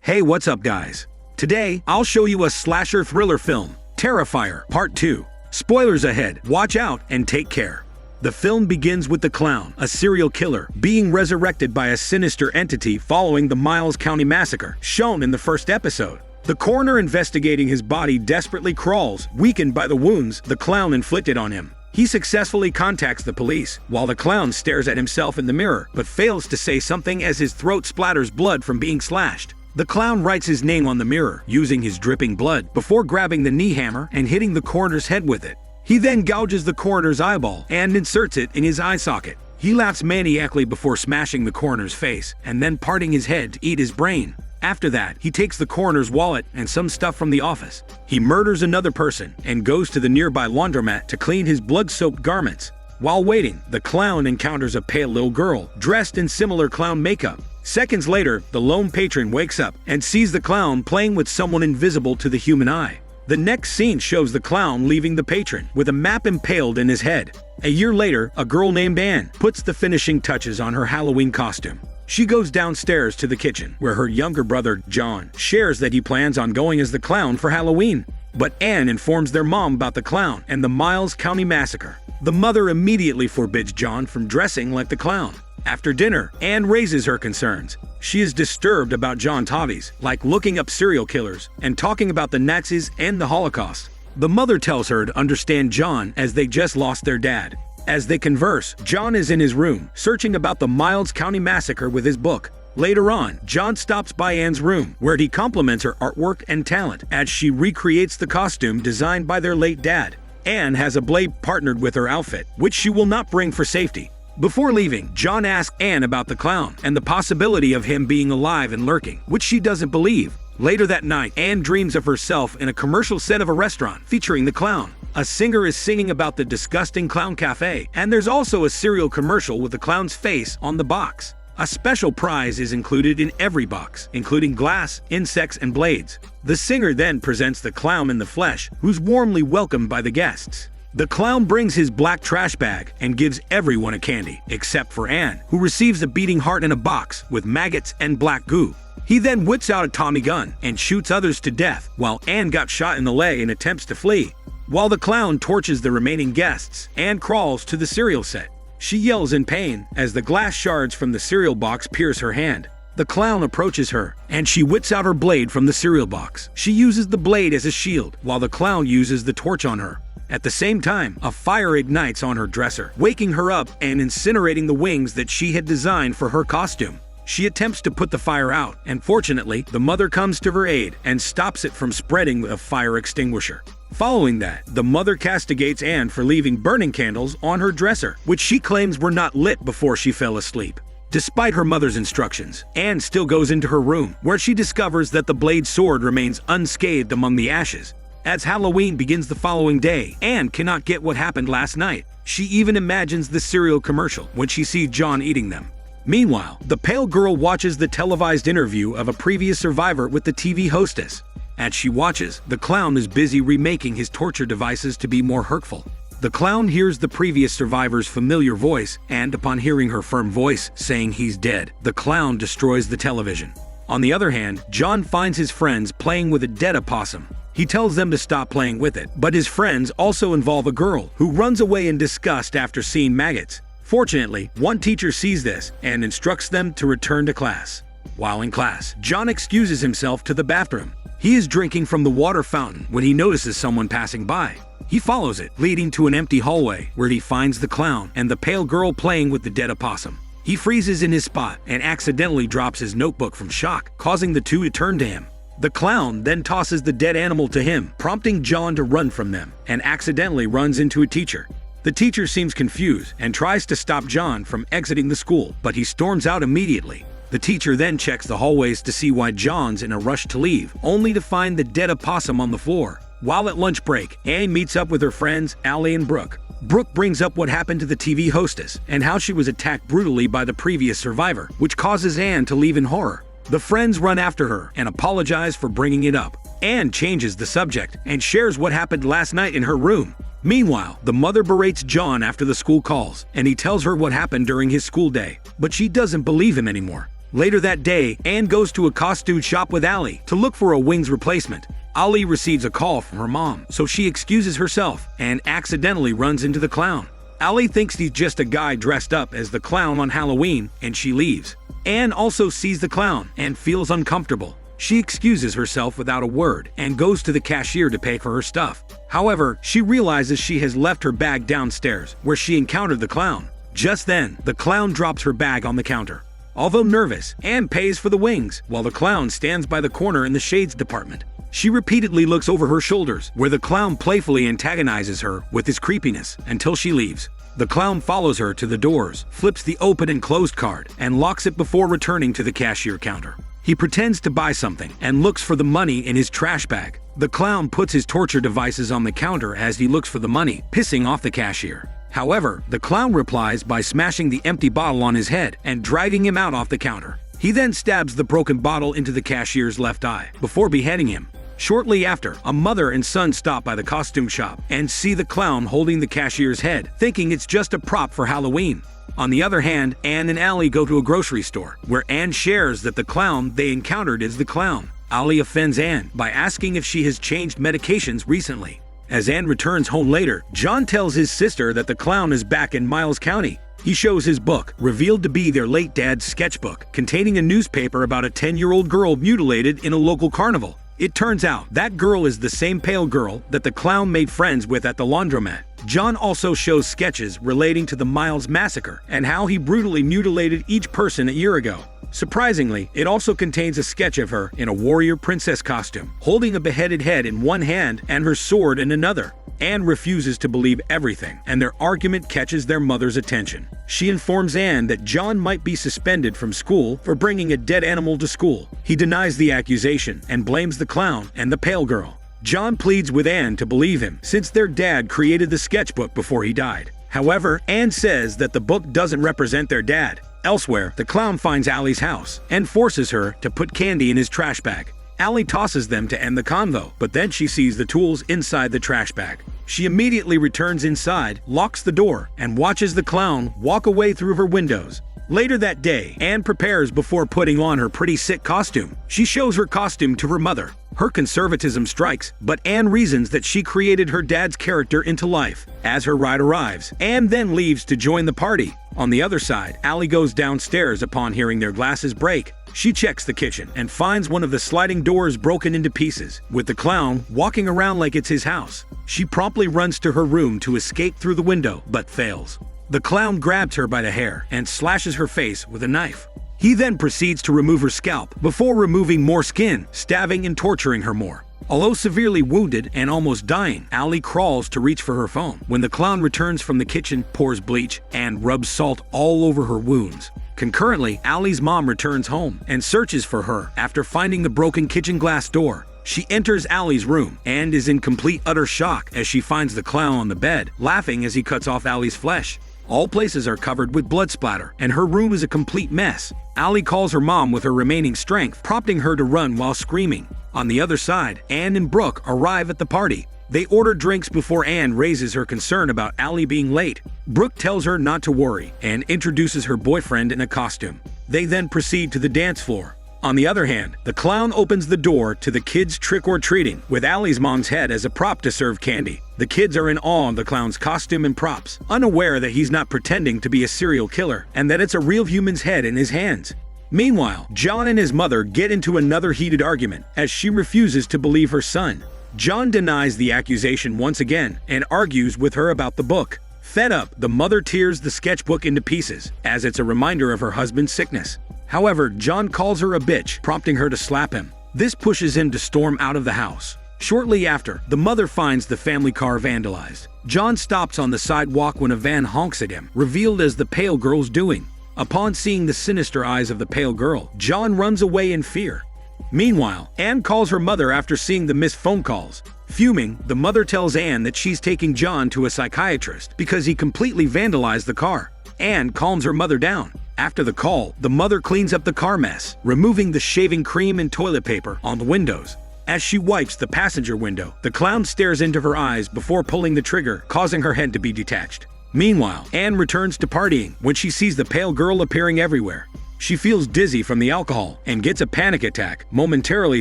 Hey, what's up guys? Today, I'll show you a slasher thriller film, Terrifier Part 2. Spoilers ahead, watch out and take care. The film begins with the clown, a serial killer, being resurrected by a sinister entity following the Miles County massacre, shown in the first episode. The coroner investigating his body desperately crawls, weakened by the wounds the clown inflicted on him. He successfully contacts the police, while the clown stares at himself in the mirror, but fails to say something as his throat splatters blood from being slashed. The clown writes his name on the mirror, using his dripping blood, before grabbing the knee hammer and hitting the coroner's head with it. He then gouges the coroner's eyeball and inserts it in his eye socket. He laughs maniacally before smashing the coroner's face, and then parting his head to eat his brain. After that, he takes the coroner's wallet and some stuff from the office. He murders another person and goes to the nearby laundromat to clean his blood-soaked garments. While waiting, the clown encounters a pale little girl, dressed in similar clown makeup. Seconds later, the lone patron wakes up and sees the clown playing with someone invisible to the human eye. The next scene shows the clown leaving the patron with a map impaled in his head. A year later, a girl named Anne puts the finishing touches on her Halloween costume. She goes downstairs to the kitchen, where her younger brother, John, shares that he plans on going as the clown for Halloween. But Anne informs their mom about the clown and the Miles County massacre. The mother immediately forbids John from dressing like the clown. After dinner, Anne raises her concerns. She is disturbed about John's hobbies, like looking up serial killers and talking about the Nazis and the Holocaust. The mother tells her to understand John as they just lost their dad. As they converse, John is in his room, searching about the Miles County massacre with his book. Later on, John stops by Anne's room, where he compliments her artwork and talent as she recreates the costume designed by their late dad. Anne has a blade partnered with her outfit, which she will not bring for safety. Before leaving, John asks Anne about the clown and the possibility of him being alive and lurking, which she doesn't believe. Later that night, Anne dreams of herself in a commercial set of a restaurant featuring the clown. A singer is singing about the disgusting clown cafe, and there's also a cereal commercial with the clown's face on the box. A special prize is included in every box, including glass, insects, and blades. The singer then presents the clown in the flesh, who's warmly welcomed by the guests. The clown brings his black trash bag and gives everyone a candy, except for Anne, who receives a beating heart in a box with maggots and black goo. He then whips out a Tommy gun and shoots others to death, while Anne got shot in the leg and attempts to flee. While the clown torches the remaining guests, Anne crawls to the cereal set. She yells in pain as the glass shards from the cereal box pierce her hand. The clown approaches her, and she whips out her blade from the cereal box. She uses the blade as a shield, while the clown uses the torch on her. At the same time, a fire ignites on her dresser, waking her up and incinerating the wings that she had designed for her costume. She attempts to put the fire out, and fortunately, the mother comes to her aid and stops it from spreading with a fire extinguisher. Following that, the mother castigates Anne for leaving burning candles on her dresser, which she claims were not lit before she fell asleep. Despite her mother's instructions, Anne still goes into her room, where she discovers that the blade sword remains unscathed among the ashes. As Halloween begins the following day, Anne cannot get what happened last night. She even imagines the cereal commercial when she sees John eating them. Meanwhile, the pale girl watches the televised interview of a previous survivor with the TV hostess. As she watches, the clown is busy remaking his torture devices to be more hurtful. The clown hears the previous survivor's familiar voice, and upon hearing her firm voice saying he's dead, the clown destroys the television. On the other hand, John finds his friends playing with a dead opossum. He tells them to stop playing with it, but his friends also involve a girl who runs away in disgust after seeing maggots. Fortunately, one teacher sees this and instructs them to return to class. While in class, John excuses himself to the bathroom. He is drinking from the water fountain when he notices someone passing by. He follows it, leading to an empty hallway where he finds the clown and the pale girl playing with the dead opossum. He freezes in his spot and accidentally drops his notebook from shock, causing the two to turn to him. The clown then tosses the dead animal to him, prompting John to run from them, and accidentally runs into a teacher. The teacher seems confused and tries to stop John from exiting the school, but he storms out immediately. The teacher then checks the hallways to see why John's in a rush to leave, only to find the dead opossum on the floor. While at lunch break, Anne meets up with her friends Allie and Brooke. Brooke brings up what happened to the TV hostess and how she was attacked brutally by the previous survivor, which causes Anne to leave in horror. The friends run after her and apologize for bringing it up. Anne changes the subject and shares what happened last night in her room. Meanwhile, the mother berates John after the school calls, and he tells her what happened during his school day, but she doesn't believe him anymore. Later that day, Anne goes to a costume shop with Allie to look for a wings replacement. Allie receives a call from her mom, so she excuses herself and accidentally runs into the clown. Allie thinks he's just a guy dressed up as the clown on Halloween, and she leaves. Anne also sees the clown and feels uncomfortable. She excuses herself without a word and goes to the cashier to pay for her stuff. However, she realizes she has left her bag downstairs, where she encountered the clown. Just then, the clown drops her bag on the counter. Although nervous, Anne pays for the wings, while the clown stands by the corner in the shades department. She repeatedly looks over her shoulders, where the clown playfully antagonizes her with his creepiness until she leaves. The clown follows her to the doors, flips the open and closed card, and locks it before returning to the cashier counter. He pretends to buy something and looks for the money in his trash bag. The clown puts his torture devices on the counter as he looks for the money, pissing off the cashier. However, the clown replies by smashing the empty bottle on his head and dragging him out off the counter. He then stabs the broken bottle into the cashier's left eye before beheading him. Shortly after, a mother and son stop by the costume shop and see the clown holding the cashier's head, thinking it's just a prop for Halloween. On the other hand, Anne and Allie go to a grocery store, where Anne shares that the clown they encountered is the clown. Allie offends Anne by asking if she has changed medications recently. As Anne returns home later, John tells his sister that the clown is back in Miles County. He shows his book, revealed to be their late dad's sketchbook, containing a newspaper about a 10-year-old girl mutilated in a local carnival. It turns out that girl is the same pale girl that the clown made friends with at the laundromat. John also shows sketches relating to the Miles massacre and how he brutally mutilated each person a year ago. Surprisingly, it also contains a sketch of her in a warrior princess costume, holding a beheaded head in one hand and her sword in another. Anne refuses to believe everything, and their argument catches their mother's attention. She informs Anne that John might be suspended from school for bringing a dead animal to school. He denies the accusation and blames the clown and the pale girl. John pleads with Anne to believe him, since their dad created the sketchbook before he died. However, Anne says that the book doesn't represent their dad. Elsewhere, the clown finds Allie's house and forces her to put candy in his trash bag. Allie tosses them to end the convo, but then she sees the tools inside the trash bag. She immediately returns inside, locks the door, and watches the clown walk away through her windows. Later that day, Anne prepares before putting on her pretty sick costume. She shows her costume to her mother. Her conservatism strikes, but Anne reasons that she created her dad's character into life. As her ride arrives, Anne then leaves to join the party. On the other side, Allie goes downstairs upon hearing their glasses break. She checks the kitchen and finds one of the sliding doors broken into pieces, with the clown walking around like it's his house. She promptly runs to her room to escape through the window, but fails. The clown grabs her by the hair and slashes her face with a knife. He then proceeds to remove her scalp before removing more skin, stabbing and torturing her more. Although severely wounded and almost dying, Allie crawls to reach for her phone. When the clown returns from the kitchen, pours bleach, and rubs salt all over her wounds. Concurrently, Allie's mom returns home and searches for her after finding the broken kitchen glass door. She enters Allie's room and is in complete utter shock as she finds the clown on the bed, laughing as he cuts off Allie's flesh. All places are covered with blood splatter, and her room is a complete mess. Allie calls her mom with her remaining strength, prompting her to run while screaming. On the other side, Anne and Brooke arrive at the party. They order drinks before Anne raises her concern about Allie being late. Brooke tells her not to worry and introduces her boyfriend in a costume. They then proceed to the dance floor. On the other hand, the clown opens the door to the kids trick-or-treating, with Allie's mom's head as a prop to serve candy. The kids are in awe of the clown's costume and props, unaware that he's not pretending to be a serial killer and that it's a real human's head in his hands. Meanwhile, John and his mother get into another heated argument as she refuses to believe her son. John denies the accusation once again and argues with her about the book. Fed up, the mother tears the sketchbook into pieces, as it's a reminder of her husband's sickness. However, John calls her a bitch, prompting her to slap him. This pushes him to storm out of the house. Shortly after, the mother finds the family car vandalized. John stops on the sidewalk when a van honks at him, revealed as the pale girl's doing. Upon seeing the sinister eyes of the pale girl, John runs away in fear. Meanwhile, Anne calls her mother after seeing the missed phone calls. Fuming, the mother tells Anne that she's taking John to a psychiatrist because he completely vandalized the car. Anne calms her mother down. After the call, the mother cleans up the car mess, removing the shaving cream and toilet paper on the windows. As she wipes the passenger window, the clown stares into her eyes before pulling the trigger, causing her head to be detached. Meanwhile, Anne returns to partying when she sees the pale girl appearing everywhere. She feels dizzy from the alcohol and gets a panic attack, momentarily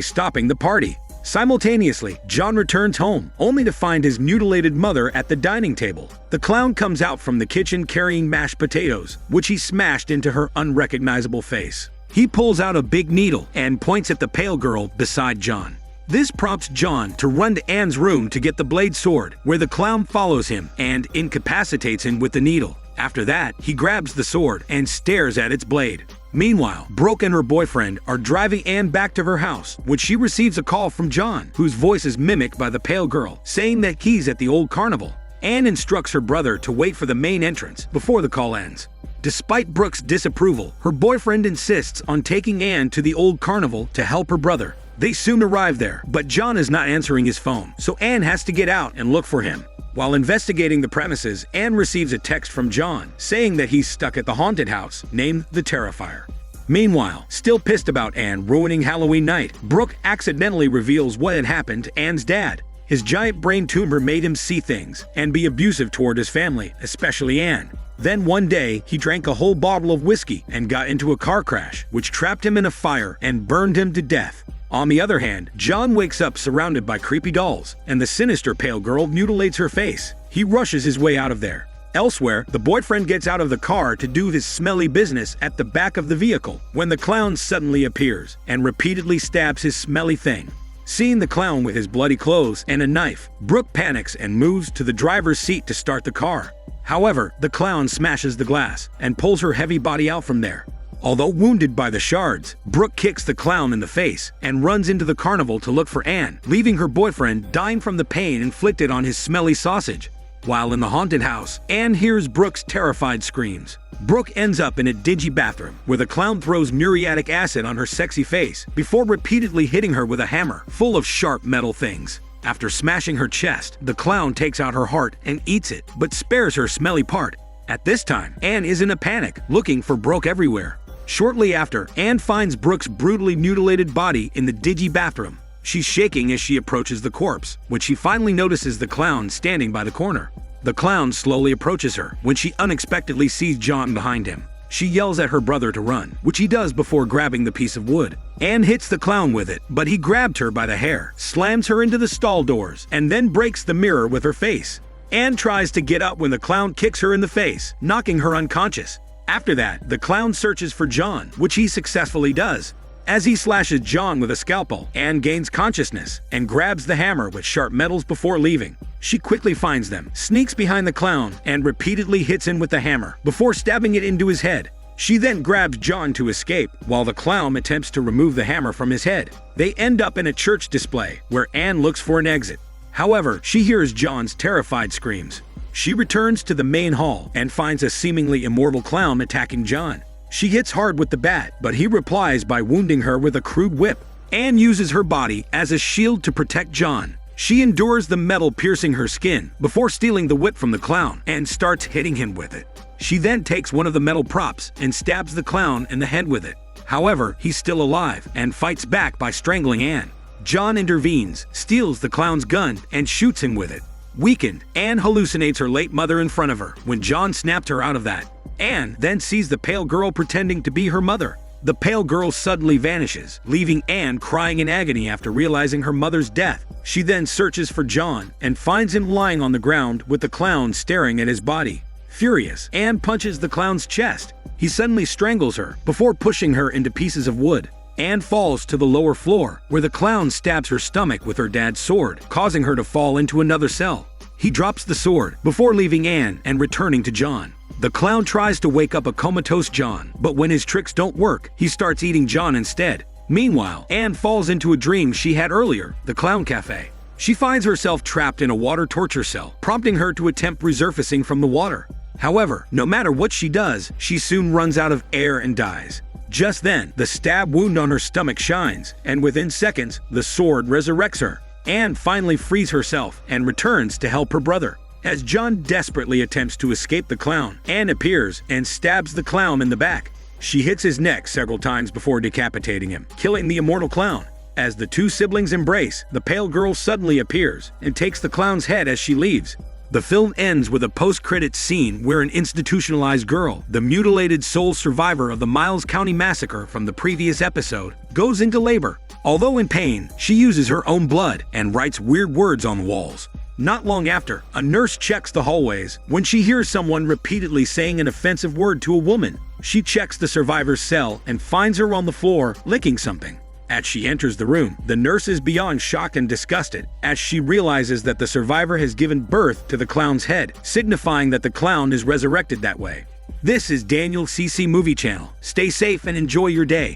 stopping the party. Simultaneously, John returns home, only to find his mutilated mother at the dining table. The clown comes out from the kitchen carrying mashed potatoes, which he smashed into her unrecognizable face. He pulls out a big needle and points at the pale girl beside John. This prompts John to run to Anne's room to get the blade sword, where the clown follows him and incapacitates him with the needle. After that, he grabs the sword and stares at its blade. Meanwhile, Brooke and her boyfriend are driving Anne back to her house when she receives a call from John, whose voice is mimicked by the pale girl, saying that he's at the old carnival. Anne instructs her brother to wait for the main entrance before the call ends. Despite Brooke's disapproval, her boyfriend insists on taking Anne to the old carnival to help her brother. They soon arrive there, but John is not answering his phone, so Anne has to get out and look for him. While investigating the premises, Anne receives a text from John saying that he's stuck at the haunted house named the Terrifier. Meanwhile, still pissed about Anne ruining Halloween night, Brooke accidentally reveals what had happened to Anne's dad. His giant brain tumor made him see things and be abusive toward his family, especially Anne. Then one day, he drank a whole bottle of whiskey and got into a car crash, which trapped him in a fire and burned him to death. On the other hand, John wakes up surrounded by creepy dolls, and the sinister pale girl mutilates her face. He rushes his way out of there. Elsewhere, the boyfriend gets out of the car to do his smelly business at the back of the vehicle when the clown suddenly appears and repeatedly stabs his smelly thing. Seeing the clown with his bloody clothes and a knife, Brooke panics and moves to the driver's seat to start the car. However, the clown smashes the glass and pulls her heavy body out from there. Although wounded by the shards, Brooke kicks the clown in the face and runs into the carnival to look for Anne, leaving her boyfriend dying from the pain inflicted on his smelly sausage. While in the haunted house, Anne hears Brooke's terrified screams. Brooke ends up in a dingy bathroom where the clown throws muriatic acid on her sexy face before repeatedly hitting her with a hammer full of sharp metal things. After smashing her chest, the clown takes out her heart and eats it, but spares her smelly part. At this time, Anne is in a panic, looking for Brooke everywhere. Shortly after, Anne finds Brooke's brutally mutilated body in the dingy bathroom. She's shaking as she approaches the corpse, when she finally notices the clown standing by the corner. The clown slowly approaches her when she unexpectedly sees John behind him. She yells at her brother to run, which he does before grabbing the piece of wood. Anne hits the clown with it, but he grabbed her by the hair, slams her into the stall doors, and then breaks the mirror with her face. Anne tries to get up when the clown kicks her in the face, knocking her unconscious. After that, the clown searches for John, which he successfully does. As he slashes John with a scalpel, Anne gains consciousness and grabs the hammer with sharp metals before leaving. She quickly finds them, sneaks behind the clown, and repeatedly hits him with the hammer before stabbing it into his head. She then grabs John to escape, while the clown attempts to remove the hammer from his head. They end up in a church display, where Anne looks for an exit. However, she hears John's terrified screams. She returns to the main hall and finds a seemingly immortal clown attacking John. She hits hard with the bat, but he replies by wounding her with a crude whip. Anne uses her body as a shield to protect John. She endures the metal piercing her skin before stealing the whip from the clown and starts hitting him with it. She then takes one of the metal props and stabs the clown in the head with it. However, he's still alive and fights back by strangling Anne. John intervenes, steals the clown's gun, and shoots him with it. Weakened, Anne hallucinates her late mother in front of her when John snapped her out of that. Anne then sees the pale girl pretending to be her mother. The pale girl suddenly vanishes, leaving Anne crying in agony after realizing her mother's death. She then searches for John and finds him lying on the ground with the clown staring at his body. Furious, Anne punches the clown's chest. He suddenly strangles her before pushing her into pieces of wood. Anne falls to the lower floor, where the clown stabs her stomach with her dad's sword, causing her to fall into another cell. He drops the sword before leaving Anne and returning to John. The clown tries to wake up a comatose John, but when his tricks don't work, he starts eating John instead. Meanwhile, Anne falls into a dream she had earlier, the clown cafe. She finds herself trapped in a water torture cell, prompting her to attempt resurfacing from the water. However, no matter what she does, she soon runs out of air and dies. Just then, the stab wound on her stomach shines, and within seconds, the sword resurrects her. Anne finally frees herself and returns to help her brother. As John desperately attempts to escape the clown, Anne appears and stabs the clown in the back. She hits his neck several times before decapitating him, killing the immortal clown. As the two siblings embrace, the pale girl suddenly appears and takes the clown's head as she leaves. The film ends with a post-credits scene where an institutionalized girl, the mutilated sole survivor of the Miles County massacre from the previous episode, goes into labor. Although in pain, she uses her own blood and writes weird words on the walls. Not long after, a nurse checks the hallways when she hears someone repeatedly saying an offensive word to a woman. She checks the survivor's cell and finds her on the floor licking something. As she enters the room, the nurse is beyond shocked and disgusted as she realizes that the survivor has given birth to the clown's head, signifying that the clown is resurrected that way. This is Daniel CC Movie Channel. Stay safe and enjoy your day.